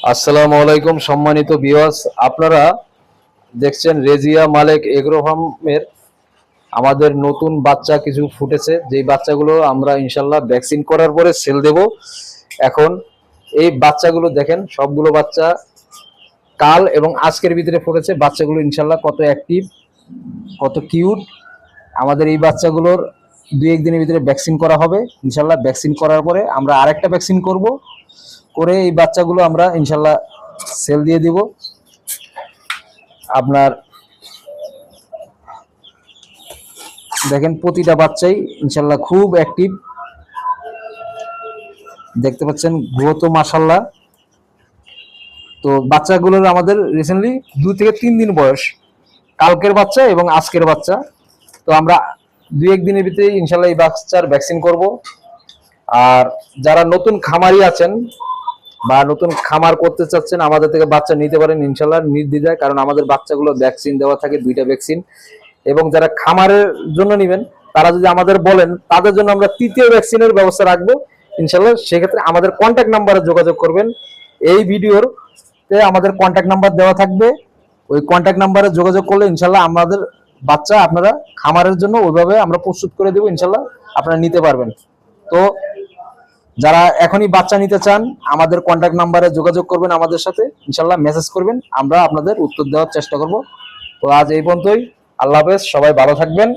আসসালামু আলাইকুম সম্মানিত ভিউয়ার্স, আপনারা দেখছেন রেজিয়া মালেক এগ্রো ফার্মের আমাদের নতুন বাচ্চা কিছু ফুটেছে, যেই বাচ্চাগুলো আমরা ইনশাল্লাহ ভ্যাকসিন করার পরে সেল দেব। এখন এই বাচ্চাগুলো দেখেন, সবগুলো বাচ্চা কাল এবং আজকের ভিতরে ফুটেছে। বাচ্চাগুলো ইনশাল্লাহ কত অ্যাক্টিভ, কত কিউট। আমাদের এই বাচ্চাগুলোর 2-1 দিনের ভিতরে ভ্যাকসিন করা হবে ইনশাল্লাহ। ভ্যাকসিন করার পরে আমরা আরেকটা ভ্যাকসিন করব, করে এই বাচ্চাগুলো আমরা ইনশাল্লাহ সেল দিয়ে দিব। আপনার দেখেন প্রতিটা বাচ্চাই ইনশাল্লাহ খুব অ্যাক্টিভ, দেখতে পাচ্ছেন গ্রোথ মাশাল্লাহ। তো বাচ্চাগুলোর আমাদের রিসেন্টলি 2 থেকে 3 দিন বয়স, কালকের বাচ্চা এবং আজকের বাচ্চা। তো আমরা 2-1 দিনের ভিতরে ইনশাল্লাহ এই বাচ্চার ভ্যাকসিন করব। আর যারা নতুন খামারি আছেন বা নতুন খামার করতে চাচ্ছেন, আমাদের থেকে বাচ্চা নিতে পারেন ইনশাল্লাহ নির্দ্বিধায়, কারণ আমাদের বাচ্চাগুলো ভ্যাকসিন দেওয়া থাকে 2টা ভ্যাকসিন। এবং যারা খামারের জন্য নেবেন তারা যদি আমাদের বলেন, তাদের জন্য আমরা 3য় ভ্যাকসিনের ব্যবস্থা রাখবো ইনশাল্লাহ। সেক্ষেত্রে আমাদের কন্ট্যাক্ট নাম্বারে যোগাযোগ করবেন। এই ভিডিওতে আমাদের কন্ট্যাক্ট নাম্বার দেওয়া থাকবে, ওই কন্ট্যাক্ট নাম্বারে যোগাযোগ করলে ইনশাল্লাহ আমাদের বাচ্চা আপনারা খামারের জন্য ওইভাবে আমরা প্রস্তুত করে দেবো ইনশাল্লাহ, আপনারা নিতে পারবেন। তো যারা এখনই বাচ্চা নিতে চান আমাদের কন্ট্যাক্ট নাম্বারে যোগাযোগ করবেন, আমাদের সাথে ইনশাল্লাহ মেসেজ করবেন, আমরা আপনাদের উত্তর দেওয়ার চেষ্টা করব। তো আজ এই পর্যন্তই, আল্লাহ হাফেজ, সবাই ভালো থাকবেন।